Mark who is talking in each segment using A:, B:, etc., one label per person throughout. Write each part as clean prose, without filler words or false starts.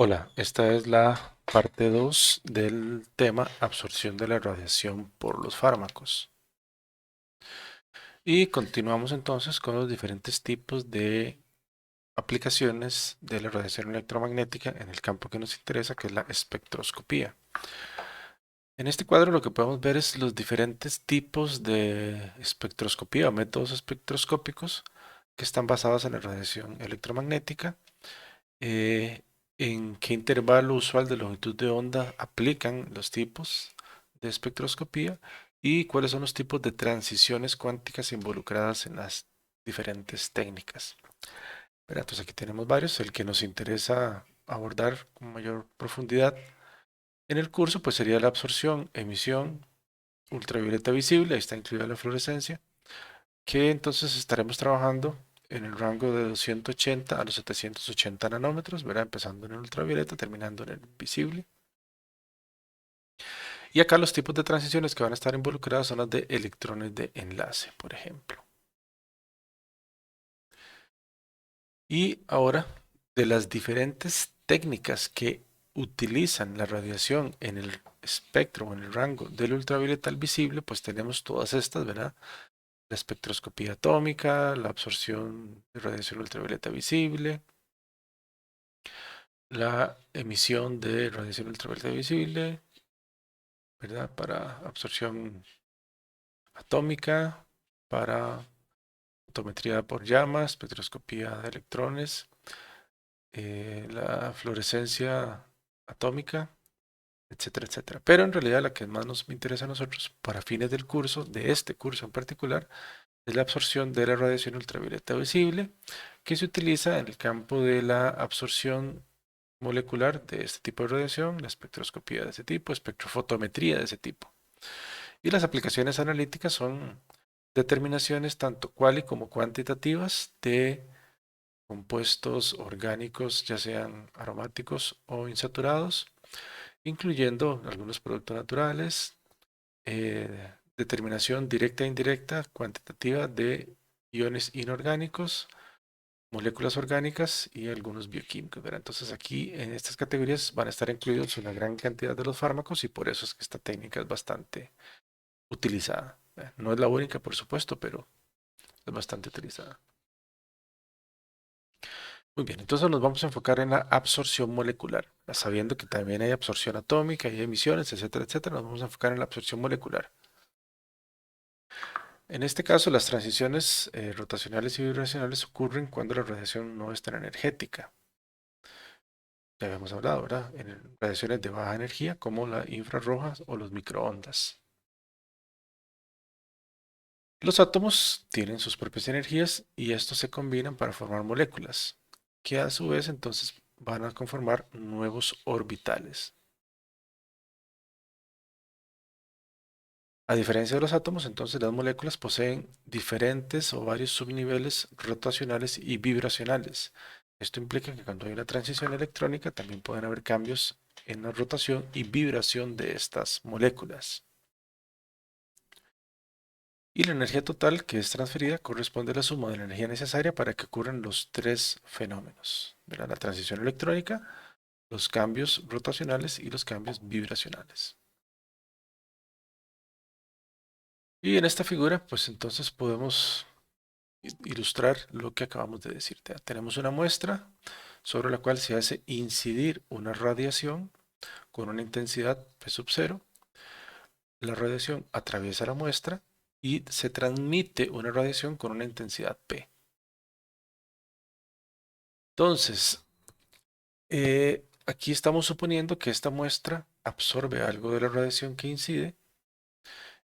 A: Hola, esta es la parte 2 del tema absorción de la radiación por los fármacos. Y continuamos entonces con los diferentes tipos de aplicaciones de la radiación electromagnética en el campo que nos interesa, que es la espectroscopía. En este cuadro lo que podemos ver es los diferentes tipos de espectroscopía o métodos espectroscópicos que están basados en la radiación electromagnética. eh, en qué intervalo usual de longitud de onda aplican los tipos de espectroscopía y cuáles son los tipos de transiciones cuánticas involucradas en las diferentes técnicas. Pero entonces aquí tenemos varios. El que nos interesa abordar con mayor profundidad en el curso pues sería la absorción, emisión, ultravioleta visible, ahí está incluida la fluorescencia, que entonces estaremos trabajando en el rango de 280 a los 780 nanómetros, ¿verdad? Empezando en el ultravioleta, terminando en el visible. Y acá los tipos de transiciones que van a estar involucradas son las de electrones de enlace, por ejemplo. Y ahora, de las diferentes técnicas que utilizan la radiación en el espectro o en el rango del ultravioleta al visible, pues tenemos todas estas, ¿verdad? La espectroscopía atómica, la absorción de radiación ultravioleta visible, la emisión de radiación ultravioleta visible, ¿verdad? Para absorción atómica, para fotometría por llamas, espectroscopía de electrones, la fluorescencia atómica, etcétera, etcétera. Pero en realidad la que más nos interesa a nosotros para fines del curso, de este curso en particular, es la absorción de la radiación ultravioleta visible, que se utiliza en el campo de la absorción molecular de este tipo de radiación, la espectroscopía de ese tipo, espectrofotometría de ese tipo. Y las aplicaciones analíticas son determinaciones tanto cuali como cuantitativas de compuestos orgánicos, ya sean aromáticos o insaturados, incluyendo algunos productos naturales, determinación directa e indirecta cuantitativa de iones inorgánicos, moléculas orgánicas y algunos bioquímicos, ¿verdad? Entonces aquí en estas categorías van a estar incluidos una gran cantidad de los fármacos y por eso es que esta técnica es bastante utilizada. No es la única, por supuesto, pero es bastante utilizada. Muy bien, entonces nos vamos a enfocar en la absorción molecular, sabiendo que también hay absorción atómica, hay emisiones, etcétera, etcétera. Nos vamos a enfocar en la absorción molecular. En este caso, las transiciones rotacionales y vibracionales ocurren cuando la radiación no es tan energética. Ya habíamos hablado, ¿verdad? En radiaciones de baja energía como las infrarrojas o los microondas. Los átomos tienen sus propias energías y estos se combinan para formar moléculas, que a su vez entonces van a conformar nuevos orbitales. A diferencia de los átomos, entonces las moléculas poseen diferentes o varios subniveles rotacionales y vibracionales. Esto implica que cuando hay una transición electrónica también pueden haber cambios en la rotación y vibración de estas moléculas. Y la energía total que es transferida corresponde a la suma de la energía necesaria para que ocurran los tres fenómenos, ¿verdad? La transición electrónica, los cambios rotacionales y los cambios vibracionales. Y en esta figura, pues entonces podemos ilustrar lo que acabamos de decir. Tenemos una muestra sobre la cual se hace incidir una radiación con una intensidad P sub 0. La radiación atraviesa la muestra y se transmite una radiación con una intensidad P. Entonces, aquí estamos suponiendo que esta muestra absorbe algo de la radiación que incide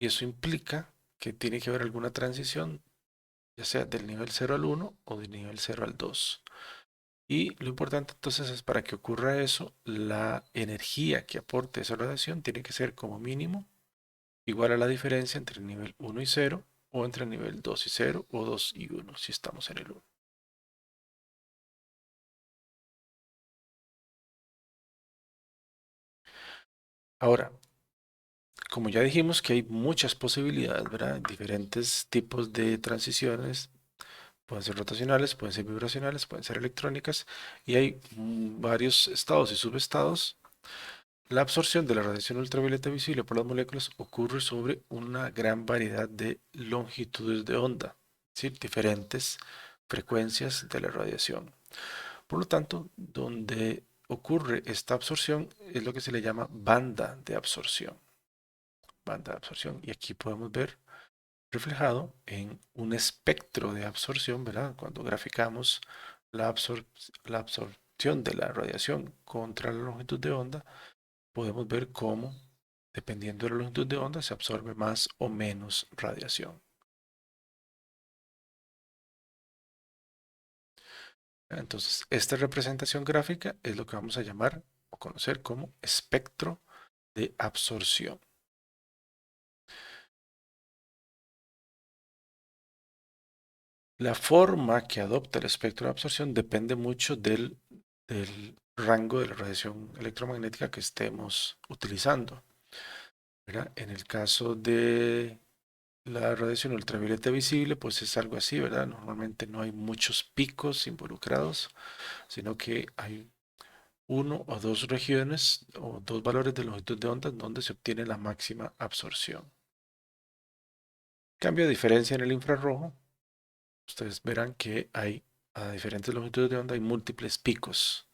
A: y eso implica que tiene que haber alguna transición, ya sea del nivel 0 al 1 o del nivel 0 al 2. Y lo importante entonces es para que ocurra eso, la energía que aporte esa radiación tiene que ser como mínimo igual a la diferencia entre el nivel 1 y 0 o entre el nivel 2 y 0 o 2 y 1 si estamos en el 1. Ahora, como ya dijimos que hay muchas posibilidades, ¿verdad? Diferentes tipos de transiciones, Pueden ser rotacionales, pueden ser vibracionales, pueden ser electrónicas y hay varios estados y subestados. La absorción de la radiación ultravioleta visible por las moléculas ocurre sobre una gran variedad de longitudes de onda, es decir, diferentes frecuencias de la radiación. Por lo tanto, donde ocurre esta absorción es lo que se le llama banda de absorción. Banda de absorción. Y aquí podemos ver reflejado en un espectro de absorción, ¿verdad? Cuando graficamos la absorción de la radiación contra la longitud de onda, podemos ver cómo, dependiendo de la longitud de onda, se absorbe más o menos radiación. Entonces, esta representación gráfica es lo que vamos a llamar o conocer como espectro de absorción. La forma que adopta el espectro de absorción depende mucho del rango de la radiación electromagnética que estemos utilizando, ¿verdad? En el caso de la radiación ultravioleta visible, pues es algo así, ¿verdad? Normalmente no hay muchos picos involucrados, sino que hay uno o dos regiones o dos valores de longitud de onda donde se obtiene la máxima absorción. Cambio de diferencia en el infrarrojo, ustedes verán que hay a diferentes longitudes de onda hay múltiples picos.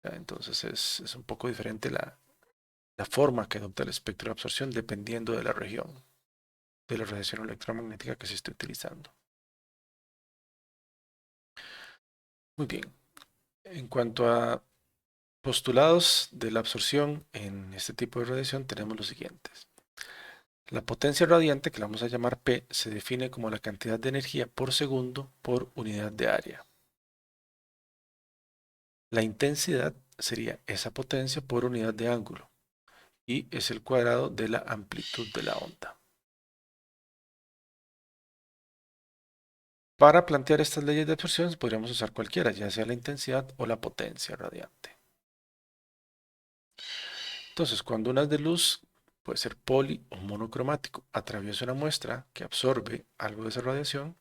A: Entonces es un poco diferente la forma que adopta el espectro de absorción dependiendo de la región de la radiación electromagnética que se esté utilizando. Muy bien. En cuanto a postulados de la absorción en este tipo de radiación, tenemos los siguientes. La potencia radiante, que la vamos a llamar P, se define como la cantidad de energía por segundo por unidad de área. La intensidad sería esa potencia por unidad de ángulo y es el cuadrado de la amplitud de la onda. Para plantear estas leyes de absorción podríamos usar cualquiera, ya sea la intensidad o la potencia radiante. Entonces, cuando un haz de luz, puede ser poli o monocromático, atraviesa una muestra que absorbe algo de esa radiación,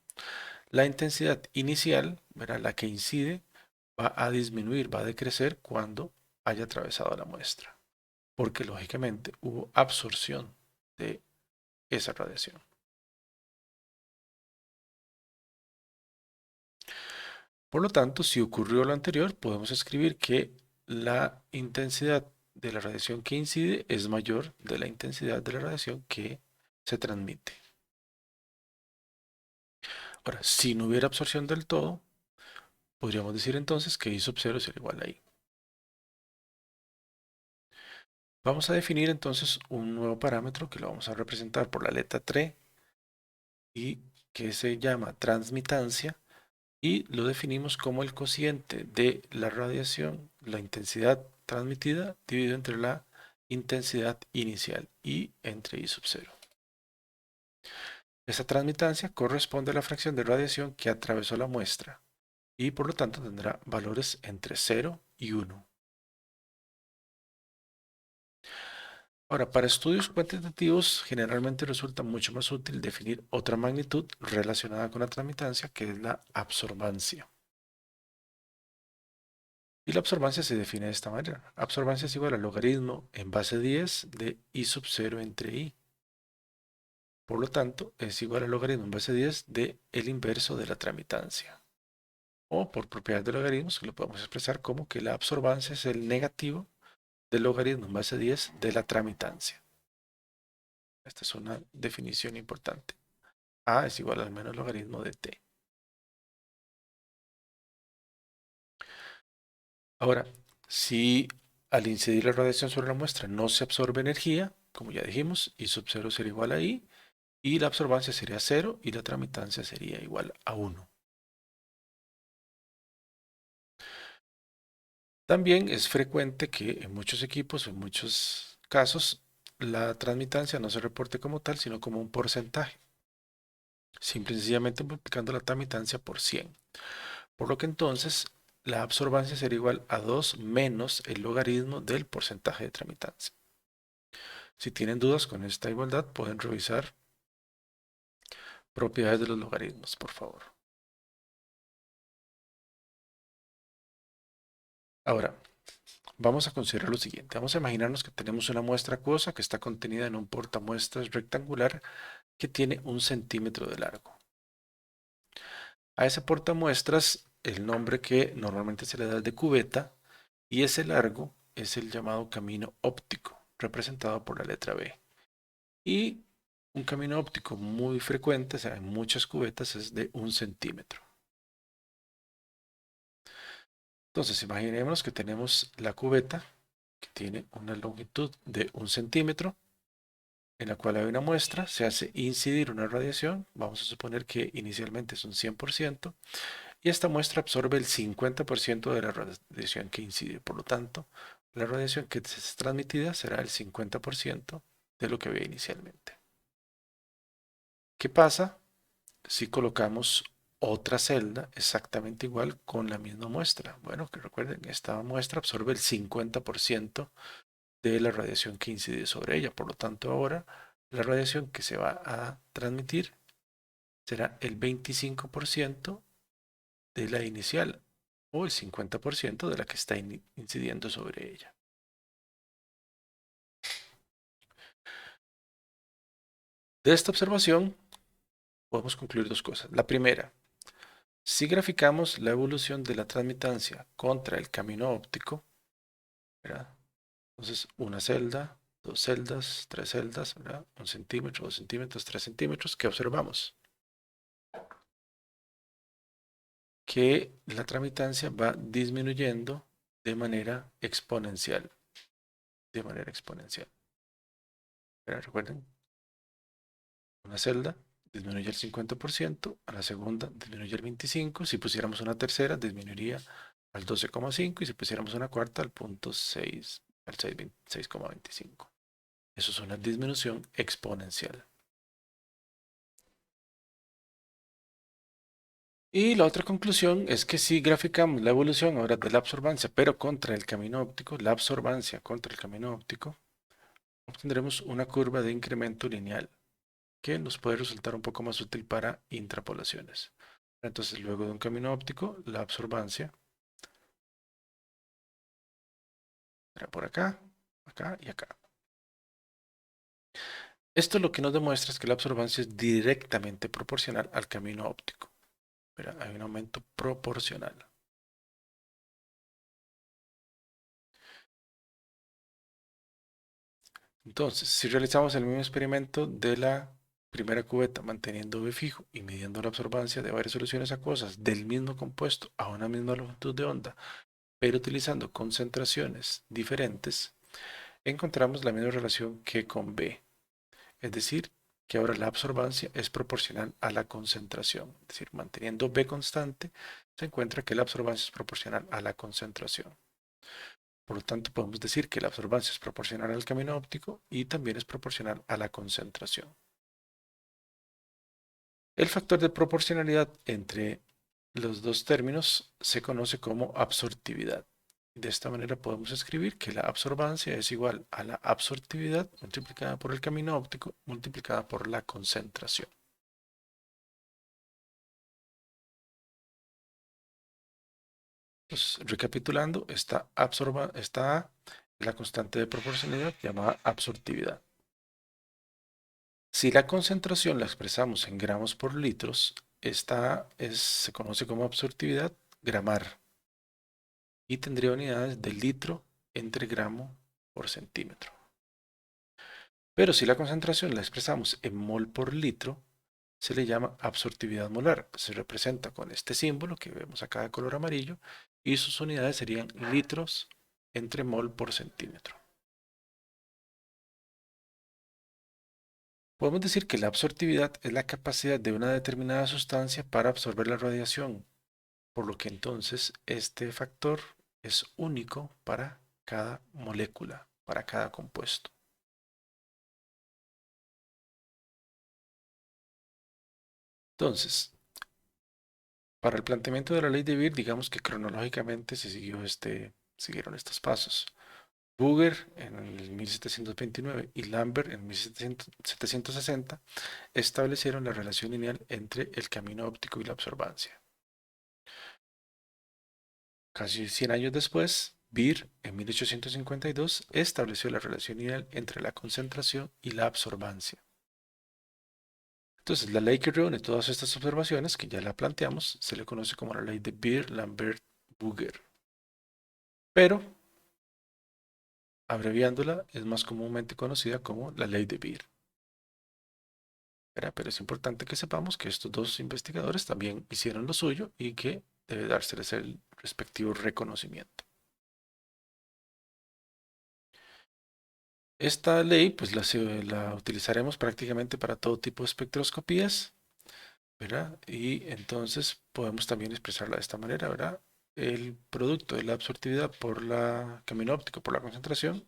A: la intensidad inicial, ¿verdad? La que incide, va a disminuir, va a decrecer cuando haya atravesado la muestra, porque lógicamente hubo absorción de esa radiación. Por lo tanto, si ocurrió lo anterior, podemos escribir que la intensidad de la radiación que incide es mayor de la intensidad de la radiación que se transmite. Ahora, si no hubiera absorción del todo, podríamos decir entonces que I sub 0 será igual a I. Vamos a definir entonces un nuevo parámetro que lo vamos a representar por la letra 3 y que se llama transmitancia y lo definimos como el cociente de la radiación, la intensidad transmitida dividido entre la intensidad inicial y entre I sub 0. Esta transmitancia corresponde a la fracción de radiación que atravesó la muestra y por lo tanto tendrá valores entre 0 y 1. Ahora, para estudios cuantitativos generalmente resulta mucho más útil definir otra magnitud relacionada con la transmitancia que es la absorbancia. Y la absorbancia se define de esta manera. Absorbancia es igual al logaritmo en base 10 de I sub 0 entre I. Por lo tanto, es igual al logaritmo en base 10 de el inverso de la transmitancia. O por propiedad de logaritmos, lo podemos expresar como que la absorbancia es el negativo del logaritmo en base 10 de la transmitancia. Esta es una definición importante. A es igual al menos logaritmo de T. Ahora, si al incidir la radiación sobre la muestra no se absorbe energía, como ya dijimos, I sub 0 sería igual a I, y la absorbancia sería 0 y la transmitancia sería igual a 1. También es frecuente que en muchos equipos, en muchos casos, la transmitancia no se reporte como tal, sino como un porcentaje, simple y sencillamente multiplicando la transmitancia por 100. Por lo que entonces la absorbancia sería igual a 2 menos el logaritmo del porcentaje de transmitancia. Si tienen dudas con esta igualdad, pueden revisar propiedades de los logaritmos, por favor. Ahora, vamos a considerar lo siguiente. Vamos a imaginarnos que tenemos una muestra acuosa que está contenida en un portamuestras rectangular que tiene 1 centímetro de largo. A ese portamuestras, el nombre que normalmente se le da es de cubeta y ese largo es el llamado camino óptico, representado por la letra B. Y un camino óptico muy frecuente, o sea, en muchas cubetas, es de 1 centímetro. Entonces, imaginemos que tenemos la cubeta que tiene una longitud de 1 centímetro, en la cual hay una muestra, se hace incidir una radiación, vamos a suponer que inicialmente es un 100%, y esta muestra absorbe el 50% de la radiación que incide. Por lo tanto, la radiación que es transmitida será el 50% de lo que había inicialmente. ¿Qué pasa si colocamos otra celda exactamente igual con la misma muestra? Bueno, que recuerden, esta muestra absorbe el 50% de la radiación que incide sobre ella. Por lo tanto, ahora la radiación que se va a transmitir será el 25% de la inicial o el 50% de la que está incidiendo sobre ella. De esta observación podemos concluir dos cosas. La primera, si graficamos la evolución de la transmitancia contra el camino óptico, ¿verdad? Entonces, una celda, dos celdas, tres celdas, ¿verdad? 1 centímetro, 2 centímetros, 3 centímetros. ¿Qué observamos? Que la tramitancia va disminuyendo de manera exponencial. De manera exponencial. Recuerden, una celda disminuye el 50%, a la segunda disminuye el 25%, si pusiéramos una tercera disminuiría al 12,5% y si pusiéramos una cuarta al 0,6, al 6,25. Eso es una disminución exponencial. Y la otra conclusión es que si graficamos la evolución ahora de la absorbancia, pero contra el camino óptico, la absorbancia contra el camino óptico, obtendremos una curva de incremento lineal que nos puede resultar un poco más útil para intrapolaciones. Entonces, luego de un camino óptico, la absorbancia será por acá, acá y acá. Esto lo que nos demuestra es que la absorbancia es directamente proporcional al camino óptico. Pero hay un aumento proporcional. Entonces, si realizamos el mismo experimento de la primera cubeta manteniendo V fijo y midiendo la absorbancia de varias soluciones acuosas del mismo compuesto a una misma longitud de onda, pero utilizando concentraciones diferentes, encontramos la misma relación que con B. Es decir, que ahora la absorbancia es proporcional a la concentración. Es decir, manteniendo B constante, se encuentra que la absorbancia es proporcional a la concentración. Por lo tanto, podemos decir que la absorbancia es proporcional al camino óptico y también es proporcional a la concentración. El factor de proporcionalidad entre los dos términos se conoce como absortividad. De esta manera podemos escribir que la absorbancia es igual a la absortividad multiplicada por el camino óptico multiplicada por la concentración. Entonces, recapitulando, está la constante de proporcionalidad llamada absortividad. Si la concentración la expresamos en gramos por litros, se conoce como absortividad gramar y tendría unidades de litro entre gramo por centímetro. Pero si la concentración la expresamos en mol por litro, se le llama absortividad molar. Se representa con este símbolo que vemos acá de color amarillo y sus unidades serían litros entre mol por centímetro. Podemos decir que la absortividad es la capacidad de una determinada sustancia para absorber la radiación, por lo que entonces este factor es único para cada molécula, para cada compuesto. Entonces, para el planteamiento de la ley de Beer, digamos que cronológicamente siguieron estos pasos. Booger en el 1729 y Lambert en 1760 establecieron la relación lineal entre el camino óptico y la absorbancia. casi 100 años después, Beer, en 1852, estableció la relación ideal entre la concentración y la absorbancia. Entonces, la ley que reúne todas estas observaciones, que ya la planteamos, se le conoce como la ley de Beer-Lambert-Bourget. Pero, abreviándola, es más comúnmente conocida como la ley de Beer. Pero es importante que sepamos que estos dos investigadores también hicieron lo suyo y que debe dárseles el respectivo reconocimiento. Esta ley pues la utilizaremos prácticamente para todo tipo de espectroscopías, ¿verdad? Y entonces podemos también expresarla de esta manera, ¿verdad? El producto de la absortividad por la camino óptico por la concentración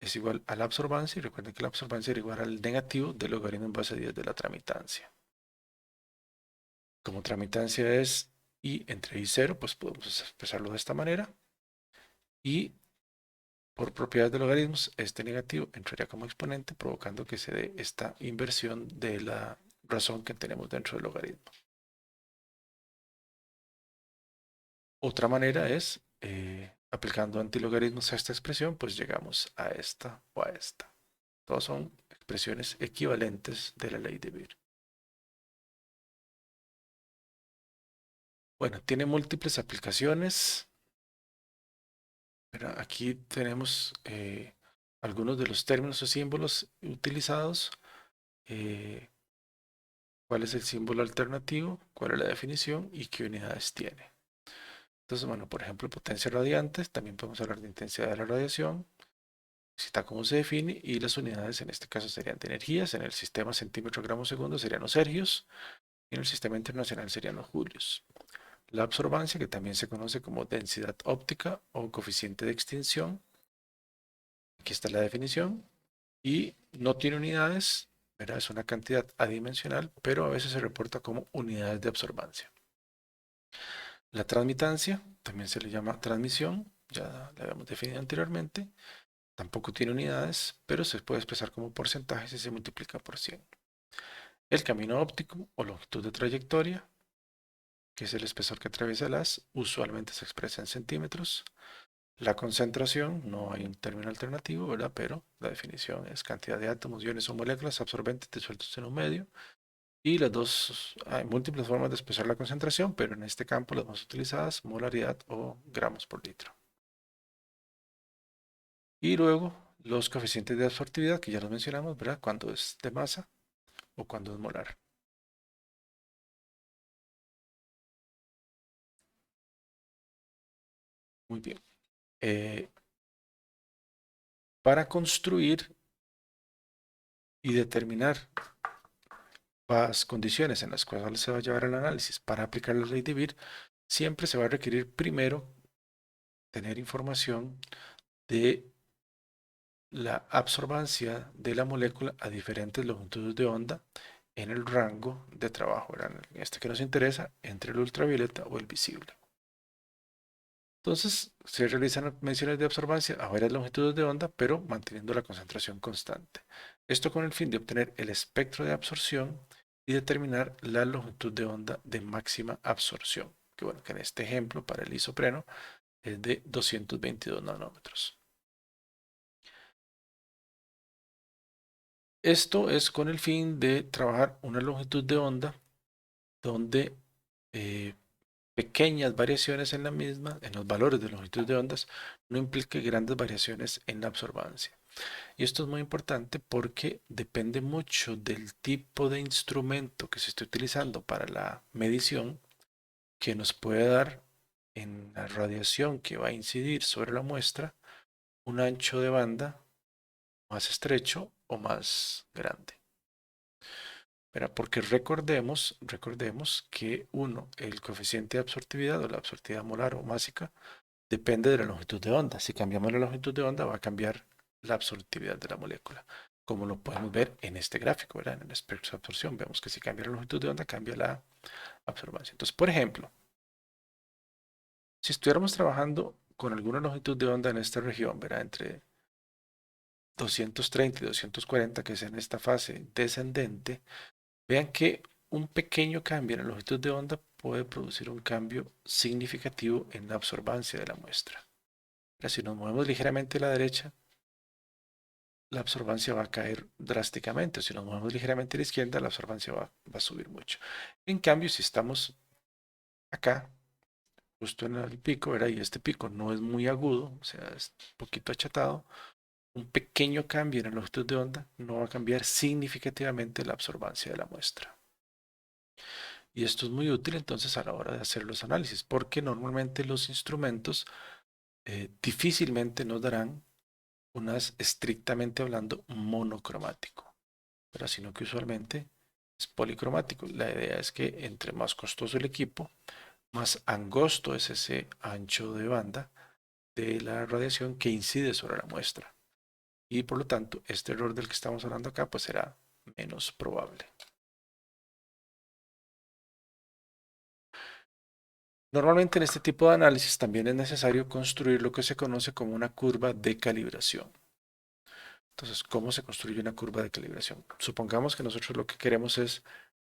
A: es igual a la absorbancia, y recuerden que la absorbancia es igual al negativo del logaritmo en base a 10 de la tramitancia. Como tramitancia es I entre I0, pues podemos expresarlo de esta manera. Y por propiedades de logaritmos, este negativo entraría como exponente, provocando que se dé esta inversión de la razón que tenemos dentro del logaritmo. Otra manera es, aplicando antilogaritmos a esta expresión, pues llegamos a esta o a esta. Todas son expresiones equivalentes de la ley de Beer. Bueno, tiene múltiples aplicaciones. Pero aquí tenemos algunos de los términos o símbolos utilizados. eh, ¿Cuál es el símbolo alternativo? ¿Cuál es la definición? ¿Y qué unidades tiene? Entonces, bueno, por ejemplo, potencia radiante. También podemos hablar de intensidad de la radiación. Está cómo se define. Y las unidades en este caso serían de energías. En el sistema centímetro gramo segundo serían los ergios. Y en el sistema internacional serían los julios. La absorbancia, que también se conoce como densidad óptica o coeficiente de extinción. Aquí está la definición. Y no tiene unidades, ¿verdad? Es una cantidad adimensional, pero a veces se reporta como unidades de absorbancia. La transmitancia, también se le llama transmisión, ya la habíamos definido anteriormente, tampoco tiene unidades, pero se puede expresar como porcentaje si se multiplica por 100. El camino óptico o longitud de trayectoria, que es el espesor que atraviesa el haz, usualmente se expresa en centímetros. La concentración, no hay un término alternativo, ¿verdad? Pero la definición es cantidad de átomos, iones o moléculas absorbentes disueltos en un medio. Y las dos, hay múltiples formas de expresar la concentración, pero en este campo las más utilizadas, molaridad o gramos por litro. Y luego los coeficientes de absortividad, que ya los mencionamos, ¿verdad? Cuando es de masa o cuando es molar. Muy bien. Eh, para construir y determinar las condiciones en las cuales se va a llevar el análisis para aplicar la ley de Beer, siempre se va a requerir primero tener información de la absorbancia de la molécula a diferentes longitudes de onda en el rango de trabajo, ¿verdad? En este que nos interesa, entre el ultravioleta o el visible. Entonces, se realizan mediciones de absorbancia a varias longitudes de onda, pero manteniendo la concentración constante. Esto con el fin de obtener el espectro de absorción y determinar la longitud de onda de máxima absorción, que bueno, que en este ejemplo para el isopreno es de 222 nanómetros. Esto es con el fin de trabajar una longitud de onda donde eh, pequeñas variaciones en la misma, en los valores de longitud de ondas, no implique grandes variaciones en la absorbancia. Y esto es muy importante porque depende mucho del tipo de instrumento que se esté utilizando para la medición, que nos puede dar en la radiación que va a incidir sobre la muestra un ancho de banda más estrecho o más grande. Porque recordemos que uno, el coeficiente de absortividad o la absortividad molar o másica, depende de la longitud de onda. Si cambiamos la longitud de onda, va a cambiar la absortividad de la molécula, como lo podemos ver en este gráfico, ¿verdad? En el espectro de absorción, vemos que si cambia la longitud de onda, cambia la absorbancia. Entonces, por ejemplo, si estuviéramos trabajando con alguna longitud de onda en esta región, ¿verdad? Entre 230 y 240, que es en esta fase descendente, vean que un pequeño cambio en la longitud de onda puede producir un cambio significativo en la absorbancia de la muestra. Pero si nos movemos ligeramente a la derecha, la absorbancia va a caer drásticamente. Si nos movemos ligeramente a la izquierda, la absorbancia va a subir mucho. En cambio, si estamos acá, justo en el pico, ¿verdad? Y este pico no es muy agudo, o sea, es un poquito achatado, un pequeño cambio en la longitud de onda no va a cambiar significativamente la absorbancia de la muestra. Y esto es muy útil entonces a la hora de hacer los análisis, porque normalmente los instrumentos difícilmente nos darán unas estrictamente hablando monocromático, pero sino que usualmente es policromático. La idea es que entre más costoso el equipo, más angosto es ese ancho de banda de la radiación que incide sobre la muestra. Y por lo tanto, este error del que estamos hablando acá pues será menos probable. Normalmente en este tipo de análisis también es necesario construir lo que se conoce como una curva de calibración. Entonces, ¿cómo se construye una curva de calibración? Supongamos que nosotros lo que queremos es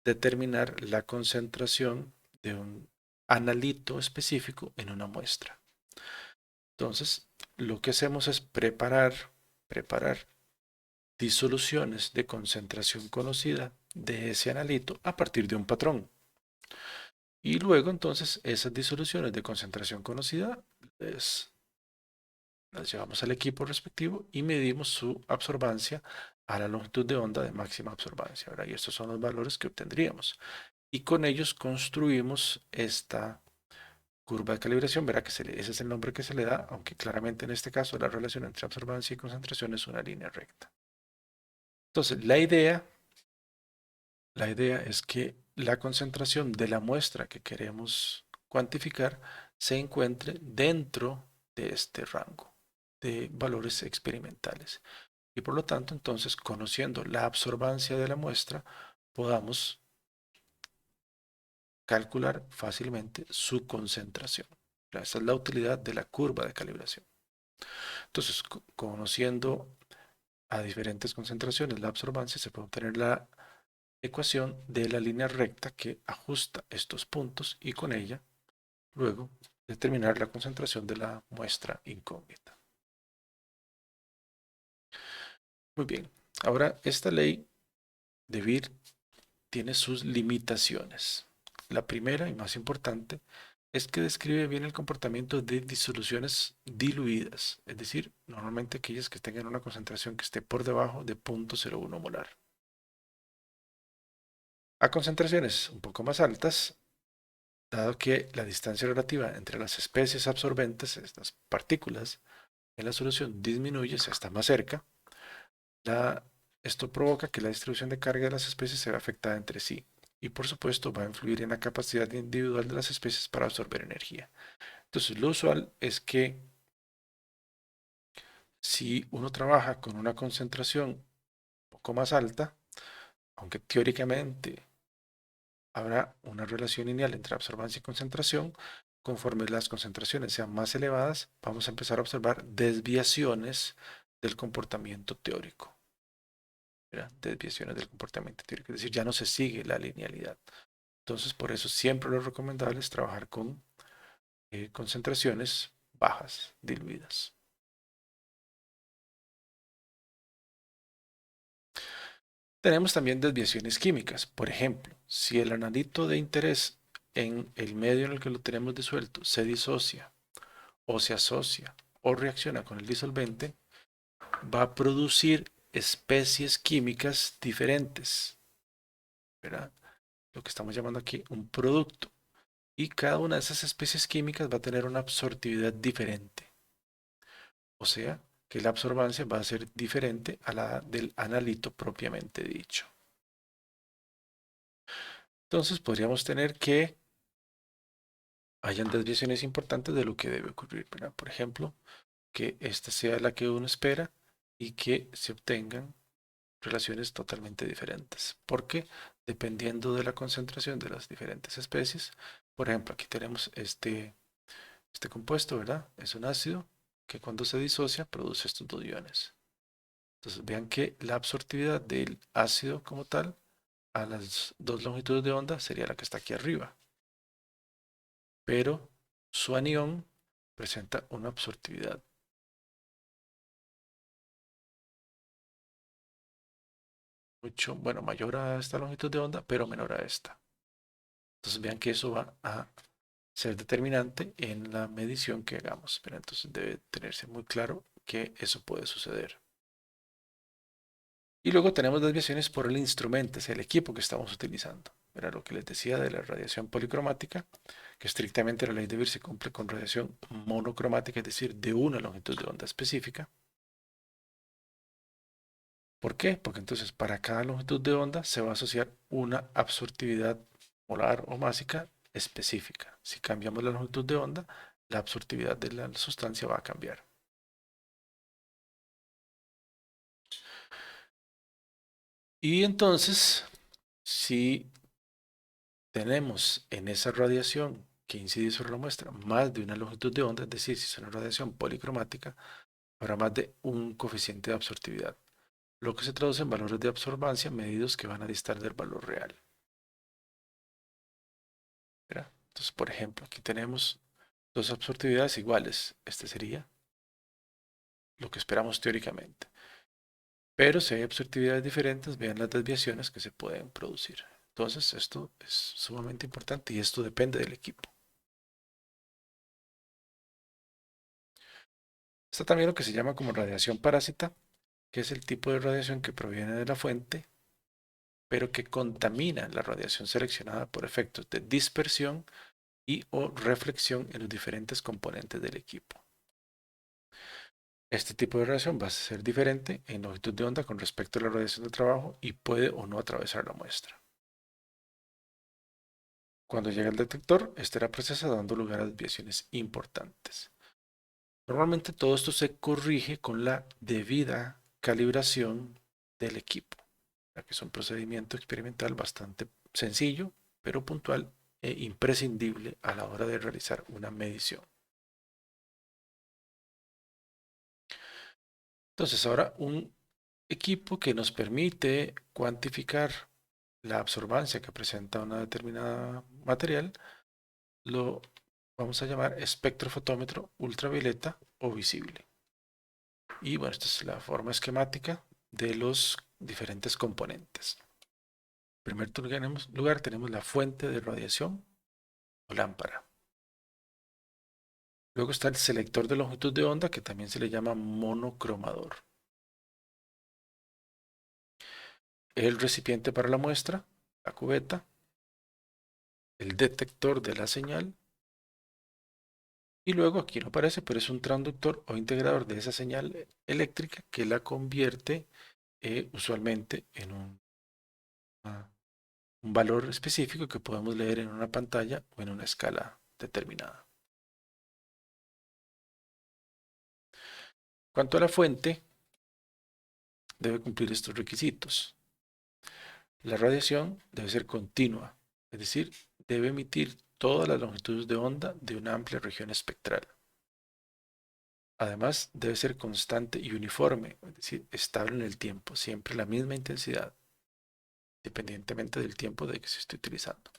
A: determinar la concentración de un analito específico en una muestra. Entonces, lo que hacemos es preparar disoluciones de concentración conocida de ese analito a partir de un patrón. Y luego entonces esas disoluciones de concentración conocida las llevamos al equipo respectivo y medimos su absorbancia a la longitud de onda de máxima absorbancia, ¿verdad? Y estos son los valores que obtendríamos. Y con ellos construimos esta curva de calibración, verá que ese es el nombre que se le da, aunque claramente en este caso la relación entre absorbancia y concentración es una línea recta. Entonces, la idea es que la concentración de la muestra que queremos cuantificar se encuentre dentro de este rango de valores experimentales. Y por lo tanto, entonces, conociendo la absorbancia de la muestra, podamos calcular fácilmente su concentración. Esa es la utilidad de la curva de calibración. Entonces, conociendo a diferentes concentraciones la absorbancia, se puede obtener la ecuación de la línea recta que ajusta estos puntos y con ella luego determinar la concentración de la muestra incógnita. Muy bien, ahora esta ley de Beer tiene sus limitaciones. La primera y más importante es que describe bien el comportamiento de disoluciones diluidas, es decir, normalmente aquellas que tengan una concentración que esté por debajo de 0.01 molar. A concentraciones un poco más altas, dado que la distancia relativa entre las especies absorbentes, estas partículas, en la solución disminuye, se está más cerca, esto provoca que la distribución de carga de las especies se vea afectada entre sí y por supuesto va a influir en la capacidad individual de las especies para absorber energía. Entonces lo usual es que si uno trabaja con una concentración un poco más alta, aunque teóricamente habrá una relación lineal entre absorbancia y concentración, conforme las concentraciones sean más elevadas, vamos a empezar a observar desviaciones del comportamiento teórico. ¿Verdad? Desviaciones del comportamiento teórico, es decir, ya no se sigue la linealidad. Entonces, por eso siempre lo recomendable es trabajar con concentraciones bajas, diluidas. Tenemos también desviaciones químicas. Por ejemplo, si el analito de interés en el medio en el que lo tenemos disuelto se disocia o se asocia o reacciona con el disolvente, va a producir especies químicas diferentes, ¿verdad? Lo que estamos llamando aquí un producto. Y cada una de esas especies químicas va a tener una absortividad diferente. O sea, que la absorbancia va a ser diferente a la del analito propiamente dicho. Entonces podríamos tener que hayan desviaciones importantes de lo que debe ocurrir, ¿verdad? Por ejemplo, que esta sea la que uno espera y que se obtengan relaciones totalmente diferentes. Porque dependiendo de la concentración de las diferentes especies, por ejemplo, aquí tenemos este compuesto, ¿verdad? Es un ácido que cuando se disocia produce estos dos iones. Entonces vean que la absortividad del ácido como tal a las dos longitudes de onda sería la que está aquí arriba. pero su anión presenta una absortividad mucho, bueno, mayor a esta longitud de onda, pero menor a esta. Entonces vean que eso va a ser determinante en la medición que hagamos. Pero entonces debe tenerse muy claro que eso puede suceder. Y luego tenemos desviaciones por el instrumento, es el equipo que estamos utilizando. Era lo que les decía de la radiación policromática, que estrictamente la ley de Beer se cumple con radiación monocromática, es decir, de una longitud de onda específica. ¿Por qué? Porque entonces para cada longitud de onda se va a asociar una absortividad molar o másica específica. Si cambiamos la longitud de onda, la absortividad de la sustancia va a cambiar. Y entonces, si tenemos en esa radiación que incide sobre la muestra más de una longitud de onda, es decir, si es una radiación policromática, habrá más de un coeficiente de absortividad, lo que se traduce en valores de absorbancia medidos que van a distar del valor real. ¿Verdad? Entonces, por ejemplo, aquí tenemos dos absortividades iguales. Este sería lo que esperamos teóricamente. Pero si hay absortividades diferentes, vean las desviaciones que se pueden producir. Entonces, esto es sumamente importante y esto depende del equipo. Está también lo que se llama como radiación parásita, que es el tipo de radiación que proviene de la fuente, pero que contamina la radiación seleccionada por efectos de dispersión y o reflexión en los diferentes componentes del equipo. Este tipo de radiación va a ser diferente en longitud de onda con respecto a la radiación de trabajo y puede o no atravesar la muestra. Cuando llega el detector, este la procesa dando lugar a desviaciones importantes. Normalmente todo esto se corrige con la debida calibración del equipo, ya que es un procedimiento experimental bastante sencillo, pero puntual e imprescindible a la hora de realizar una medición. Entonces, ahora un equipo que nos permite cuantificar la absorbancia que presenta una determinada material, lo vamos a llamar espectrofotómetro ultravioleta o visible. Y bueno, esta es la forma esquemática de los diferentes componentes. En primer lugar tenemos la fuente de radiación o lámpara. Luego está el selector de longitud de onda, que también se le llama monocromador. El recipiente para la muestra, la cubeta, el detector de la señal, y luego aquí no aparece, pero es un transductor o integrador de esa señal eléctrica que la convierte usualmente en un valor específico que podemos leer en una pantalla o en una escala determinada. Cuanto a la fuente, debe cumplir estos requisitos. La radiación debe ser continua, es decir, debe emitir todas las longitudes de onda de una amplia región espectral. Además, debe ser constante y uniforme, es decir, estable en el tiempo, siempre la misma intensidad, independientemente del tiempo de que se esté utilizando.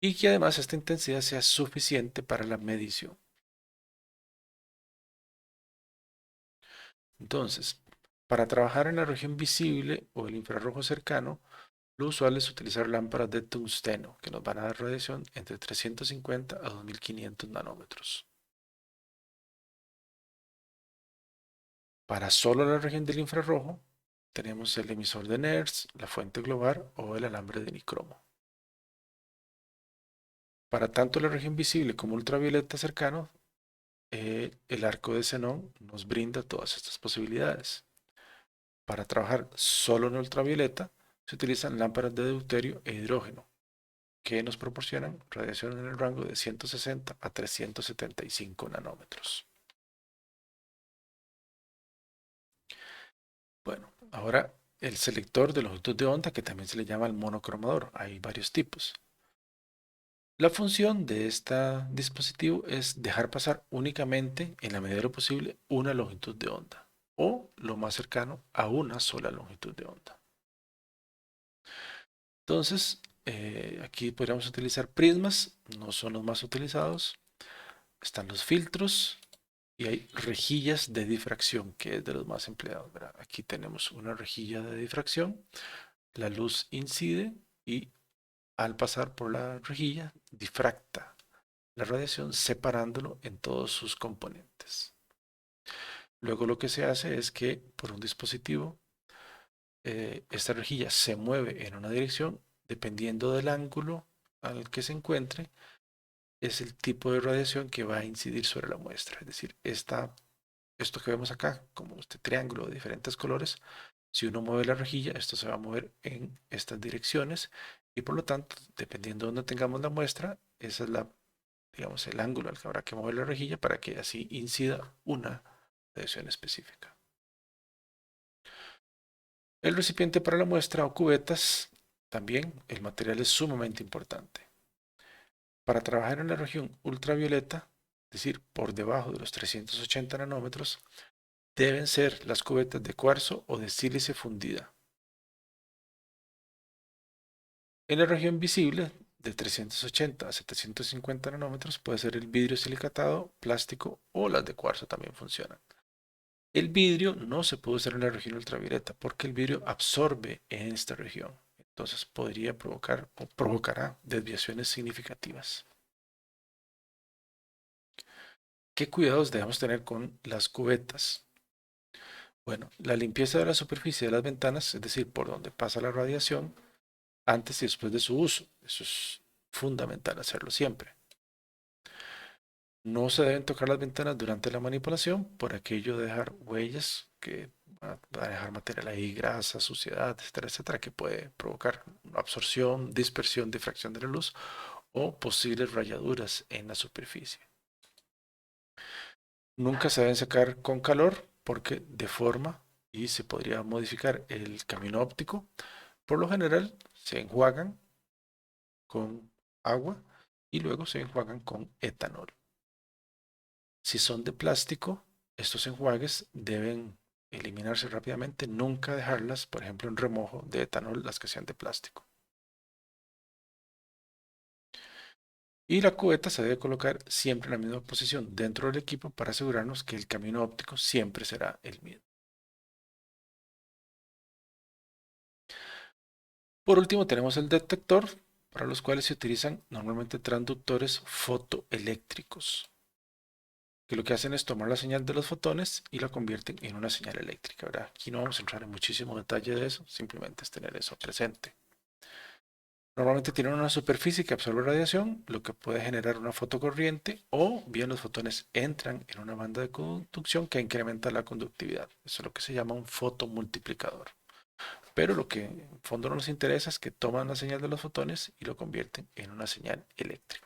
A: Y que además esta intensidad sea suficiente para la medición. Entonces, para trabajar en la región visible o el infrarrojo cercano, lo usual es utilizar lámparas de tungsteno, que nos van a dar radiación entre 350 a 2500 nanómetros. Para solo la región del infrarrojo, tenemos el emisor de NERS, la fuente global o el alambre de nicromo. Para tanto la región visible como ultravioleta cercano, el arco de xenón nos brinda todas estas posibilidades. Para trabajar solo en ultravioleta, se utilizan lámparas de deuterio e hidrógeno, que nos proporcionan radiación en el rango de 160 a 375 nanómetros. Bueno, ahora el selector de longitud de onda, que también se le llama el monocromador. Hay varios tipos. La función de este dispositivo es dejar pasar únicamente, en la medida de lo posible, una longitud de onda, o lo más cercano a una sola longitud de onda. Entonces, Aquí podríamos utilizar prismas, no son los más utilizados. Están los filtros y hay rejillas de difracción, que es de los más empleados, ¿verdad? Aquí tenemos una rejilla de difracción, la luz incide y al pasar por la rejilla difracta la radiación separándolo en todos sus componentes. Luego lo que se hace es que por un dispositivo esta rejilla se mueve en una dirección dependiendo del ángulo al que se encuentre, es el tipo de radiación que va a incidir sobre la muestra. Es decir, esto que vemos acá, como este triángulo de diferentes colores, si uno mueve la rejilla, esto se va a mover en estas direcciones y por lo tanto, dependiendo de donde tengamos la muestra, esa es digamos, el ángulo al que habrá que mover la rejilla para que así incida una radiación específica. El recipiente para la muestra o cubetas, también el material es sumamente importante. Para trabajar en la región ultravioleta, es decir, por debajo de los 380 nanómetros, deben ser las cubetas de cuarzo o de sílice fundida. En la región visible, de 380 a 750 nanómetros, puede ser el vidrio silicatado, plástico o las de cuarzo también funcionan. El vidrio no se puede usar en la región ultravioleta porque el vidrio absorbe en esta región. Entonces podría provocar o provocará desviaciones significativas. ¿Qué cuidados debemos tener con las cubetas? Bueno, la limpieza de la superficie de las ventanas, es decir, por donde pasa la radiación, antes y después de su uso. Eso es fundamental hacerlo siempre. No se deben tocar las ventanas durante la manipulación por aquello de dejar huellas que van a dejar material ahí, grasa, suciedad, etcétera, etcétera, que puede provocar absorción, dispersión, difracción de la luz o posibles rayaduras en la superficie. Nunca se deben secar con calor porque deforma y se podría modificar el camino óptico. Por lo general se enjuagan con agua y luego se enjuagan con etanol. Si son de plástico, estos enjuagues deben eliminarse rápidamente, nunca dejarlas, por ejemplo, en remojo de etanol, las que sean de plástico. Y la cubeta se debe colocar siempre en la misma posición dentro del equipo para asegurarnos que el camino óptico siempre será el mismo. Por último, tenemos el detector, para los cuales se utilizan normalmente transductores fotoeléctricos, que lo que hacen es tomar la señal de los fotones y la convierten en una señal eléctrica, ¿verdad? Aquí no vamos a entrar en muchísimo detalle de eso, simplemente es tener eso presente. Normalmente tienen una superficie que absorbe radiación, lo que puede generar una fotocorriente o bien los fotones entran en una banda de conducción que incrementa la conductividad. Eso es lo que se llama un fotomultiplicador. Pero lo que en fondo no nos interesa es que toman la señal de los fotones y lo convierten en una señal eléctrica.